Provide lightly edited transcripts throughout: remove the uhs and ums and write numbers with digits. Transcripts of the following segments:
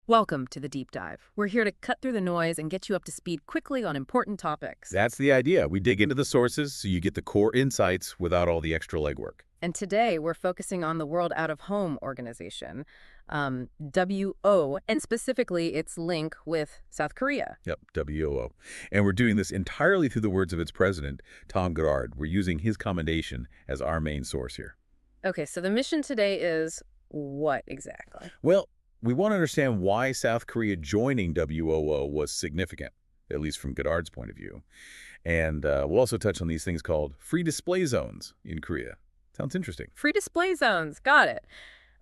Welcome to the Deep Dive. We're here to cut through the noise and get you up to speed quickly on important topics. That's the idea. We dig into the sources so you get the core insights without all the extra legwork. And today we're focusing on the World Out of Home Organization, WO, and specifically its link with South Korea. Yep, WOO. And we're doing this entirely through the words of its president, Tom Goddard. We're using his commendation as our main source here. Okay, so the mission today is what exactly? Well, we want to understand why South Korea joining WOO was significant, at least from Goddard's point of view. And we'll also touch on these things called free display zones in Korea. Sounds interesting. Free display zones. Got it.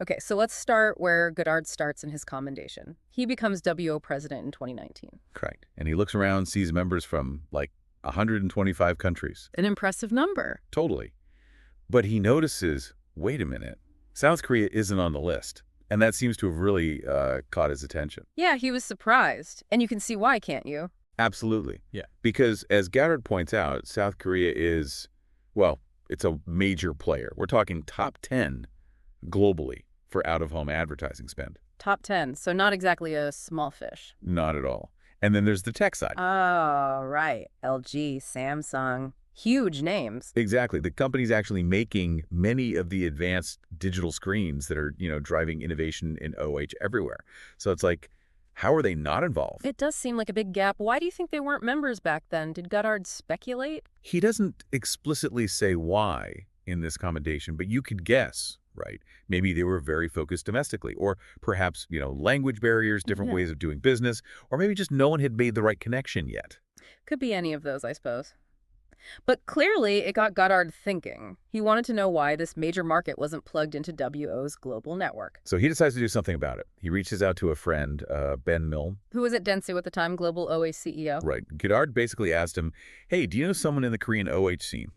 Okay, so let's start where Goddard starts in his commendation. He becomes WO president in 2019. Correct. And he looks around, sees members from like 125 countries. An impressive number. Totally. But he notices, wait a minute, South Korea isn't on the list. And that seems to have really caught his attention. Yeah, he was surprised. And you can see why, can't you? Absolutely. Yeah. Because as Goddard points out, South Korea is, well, it's a major player. We're talking top 10 globally for out-of-home advertising spend. Top 10, so not exactly a small fish. Not at all. And then there's the tech side. Oh, right. LG, Samsung, huge names. Exactly. The company's actually making many of the advanced digital screens that are, driving innovation in OH everywhere. So it's like, how are they not involved? It does seem like a big gap. Why do you think they weren't members back then? Did Goddard speculate? He doesn't explicitly say why in this commendation, but you could guess, right? Maybe they were very focused domestically, or perhaps, language barriers, different ways of doing business, or maybe just no one had made the right connection yet. Could be any of those, I suppose. But clearly, it got Goddard thinking. He wanted to know why this major market wasn't plugged into WO's global network. So he decides to do something about it. He reaches out to a friend, Ben Milne. Who was at Dentsu at the time, global OA CEO. Right. Goddard basically asked him, hey, do you know someone in the Korean OH scene?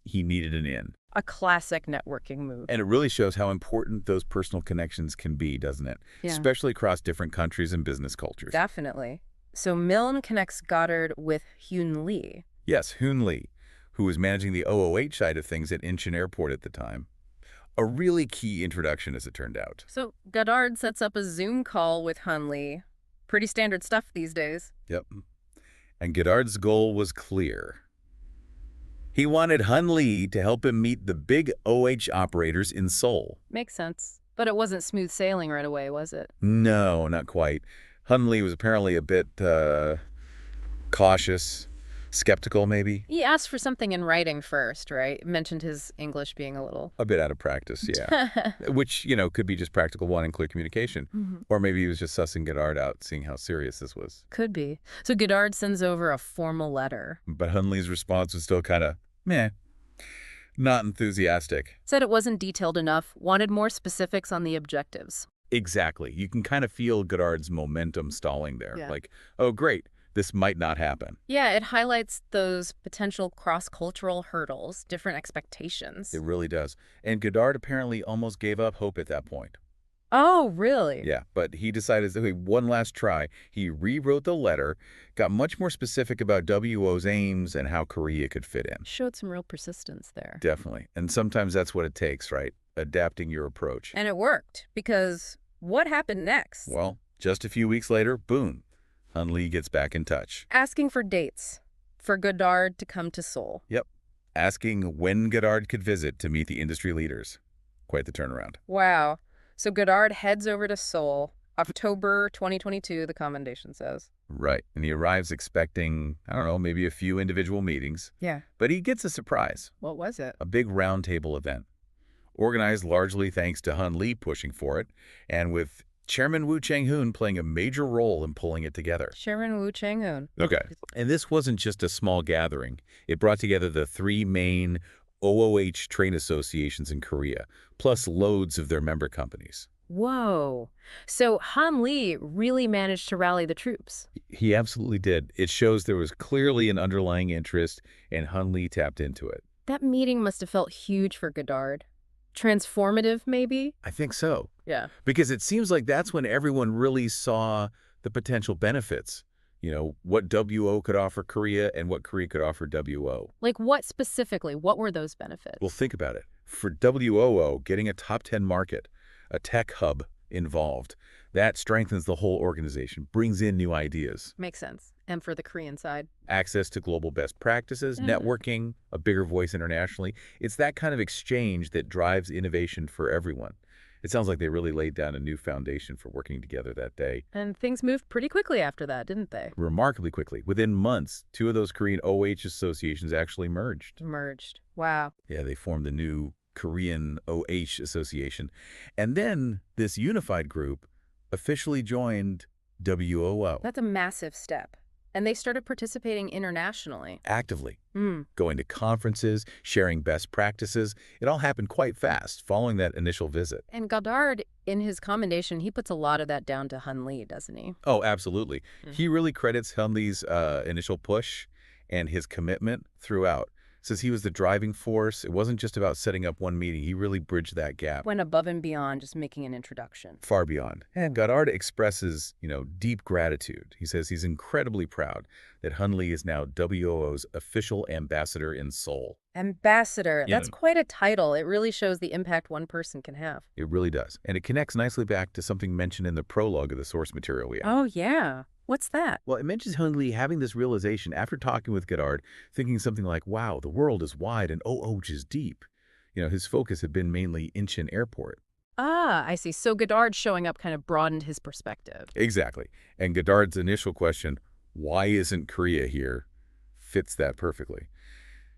He needed an in. A classic networking move. And it really shows how important those personal connections can be, doesn't it? Yeah. Especially across different countries and business cultures. Definitely. So Milne connects Goddard with Hyun Lee. Yes, Hyun Lee, who was managing the OOH side of things at Incheon Airport at the time. A really key introduction, as it turned out. So Goddard sets up a Zoom call with Hyun Lee. Pretty standard stuff these days. Yep. And Goddard's goal was clear. He wanted Hyun Lee to help him meet the big OH operators in Seoul. Makes sense. But it wasn't smooth sailing right away, was it? No, not quite. Hyun Lee was apparently a bit cautious. Skeptical, maybe? He asked for something in writing first, right? Mentioned his English being a little... A bit out of practice, yeah. Which, could be just practical one and clear communication. Or maybe he was just sussing Goddard out, seeing how serious this was. Could be. So Goddard sends over a formal letter. But Hyun Lee's response was still kind of, meh. Not enthusiastic. Said it wasn't detailed enough, wanted more specifics on the objectives. Exactly. You can kind of feel Goddard's momentum stalling there. Yeah. Like, oh, great. This might not happen. Yeah, it highlights those potential cross-cultural hurdles, different expectations. It really does. And Goddard apparently almost gave up hope at that point. Oh, really? Yeah, but he decided, okay, one last try. He rewrote the letter, got much more specific about WO's aims and how Korea could fit in. Showed some real persistence there. Definitely. And sometimes that's what it takes, right? Adapting your approach. And it worked, because what happened next? Well, just a few weeks later, boom. Hyun Lee gets back in touch. Asking for dates for Goddard to come to Seoul. Yep. Asking when Goddard could visit to meet the industry leaders. Quite the turnaround. Wow. So Goddard heads over to Seoul, October 2022, the commendation says. Right. And he arrives expecting, I don't know, maybe a few individual meetings. Yeah. But he gets a surprise. What was it? A big roundtable event. Organized largely thanks to Hyun Lee pushing for it, and with Chairman Woo Chang-hoon playing a major role in pulling it together. Chairman Woo Chang-hoon. Okay. And this wasn't just a small gathering. It brought together the three main OOH trade associations in Korea, plus loads of their member companies. Whoa. So Hyun Lee really managed to rally the troops. He absolutely did. It shows there was clearly an underlying interest, and Hyun Lee tapped into it. That meeting must have felt huge for Goddard. Transformative, maybe? I think so. Yeah. Because it seems like that's when everyone really saw the potential benefits. What WO could offer Korea and what Korea could offer WO. Like what specifically? What were those benefits? Well, think about it. For WOO, getting a top 10 market, a tech hub involved. That strengthens the whole organization, brings in new ideas. Makes sense. And for the Korean side? Access to global best practices, Yeah. networking, a bigger voice internationally. It's that kind of exchange that drives innovation for everyone. It sounds like they really laid down a new foundation for working together that day. And things moved pretty quickly after that, didn't they? Remarkably quickly. Within months, two of those Korean OH associations actually merged. Merged. Wow. Yeah, they formed the new Korean OH Association. And then this unified group officially joined WOO. That's a massive step. And they started participating internationally. Actively. Hmm. Going to conferences, sharing best practices. It all happened quite fast following that initial visit. And Goddard, in his commendation, he puts a lot of that down to Hyun Lee, doesn't he? Oh, absolutely. Mm. He really credits Hyun Lee's initial push and his commitment throughout. Says he was the driving force. It wasn't just about setting up one meeting. He really bridged that gap. Went above and beyond just making an introduction. Far beyond. And Goddard expresses, deep gratitude. He says he's incredibly proud that Hyun Lee is now WOO's official ambassador in Seoul. Ambassador. Yeah. That's quite a title. It really shows the impact one person can have. It really does. And it connects nicely back to something mentioned in the prologue of the source material we have. Oh, yeah. What's that? Well, it mentions Hyun Lee having this realization after talking with Goddard, thinking something like, wow, the world is wide and OOH is deep. His focus had been mainly Incheon Airport. Ah, I see. So Goddard showing up kind of broadened his perspective. Exactly. And Goddard's initial question, why isn't Korea here, fits that perfectly.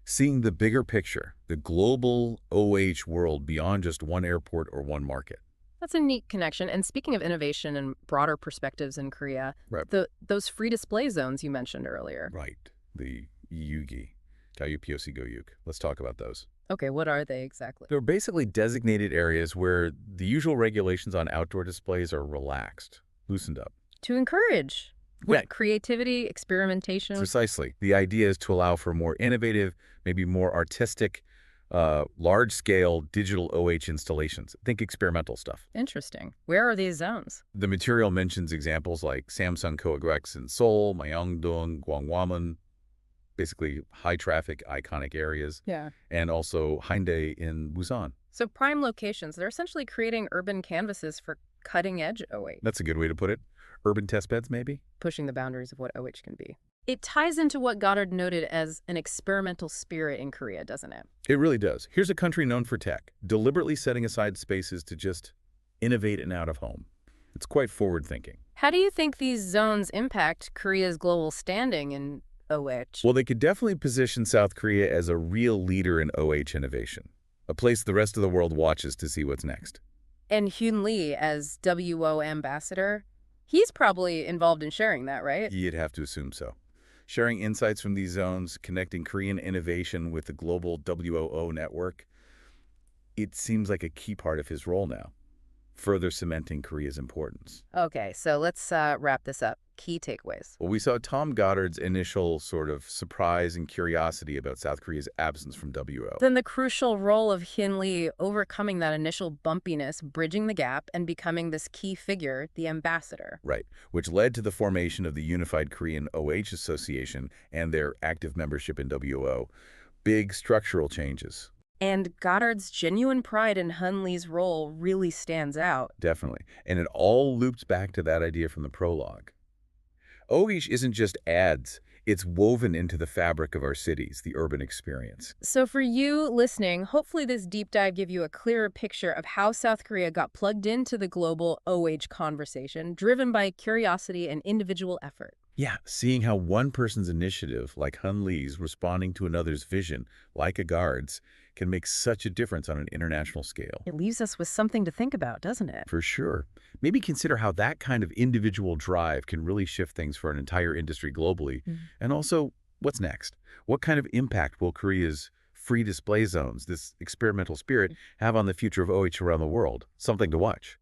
Seeing the bigger picture, the global OH world beyond just one airport or one market. That's a neat connection. And speaking of innovation and broader perspectives in Korea, Right. those free display zones you mentioned earlier. Right. The Yugi. Poc Goyuk. Let's talk about those. Okay, what are they exactly? They're basically designated areas where the usual regulations on outdoor displays are relaxed, loosened up. To encourage Yeah. creativity, experimentation. Precisely. The idea is to allow for more innovative, maybe more artistic, large-scale digital OH installations. Think experimental stuff. Interesting. Where are these zones? The material mentions examples like Samsung Coexx in Seoul, Myeongdong, Gwanghwamun, basically high-traffic, iconic areas, Yeah. and also Hyundai in Busan. So prime locations, they're essentially creating urban canvases for cutting-edge OH, That's a good way to put it. Urban test beds, maybe? pushing the boundaries of what OH can be. It ties into what Goddard noted as an experimental spirit in Korea, doesn't it? It really does. Here's a country known for tech, deliberately setting aside spaces to just innovate and out of home. It's quite forward-thinking. How do you think these zones impact Korea's global standing in OH? Well, they could definitely position South Korea as a real leader in OH innovation, a place the rest of the world watches to see what's next. And Hyun Lee as WO ambassador, he's probably involved in sharing that, right? You'd have to assume so. Sharing insights from these zones, connecting Korean innovation with the global WOO network, it seems like a key part of his role now, further cementing Korea's importance. Okay, so let's wrap this up. Key takeaways. Well, we saw Tom Goddard's initial sort of surprise and curiosity about South Korea's absence from WO. Then the crucial role of Hyun Lee overcoming that initial bumpiness, bridging the gap, and becoming this key figure, the ambassador. Right, which led to the formation of the Unified Korean OH Association and their active membership in WO. Big structural changes. And Goddard's genuine pride in Hyun Lee's role really stands out. Definitely. And it all loops back to that idea from the prologue. OH isn't just ads. It's woven into the fabric of our cities, the urban experience. So for you listening, hopefully this deep dive gave you a clearer picture of how South Korea got plugged into the global OH conversation, driven by curiosity and individual effort. Yeah, seeing how one person's initiative, like Hyun Lee's, responding to another's vision, like a guard's, can make such a difference on an international scale. It leaves us with something to think about, doesn't it? For sure. Maybe consider how that kind of individual drive can really shift things for an entire industry globally. And also, what's next? What kind of impact will Korea's free display zones, this experimental spirit, have on the future of OH around the world? Something to watch.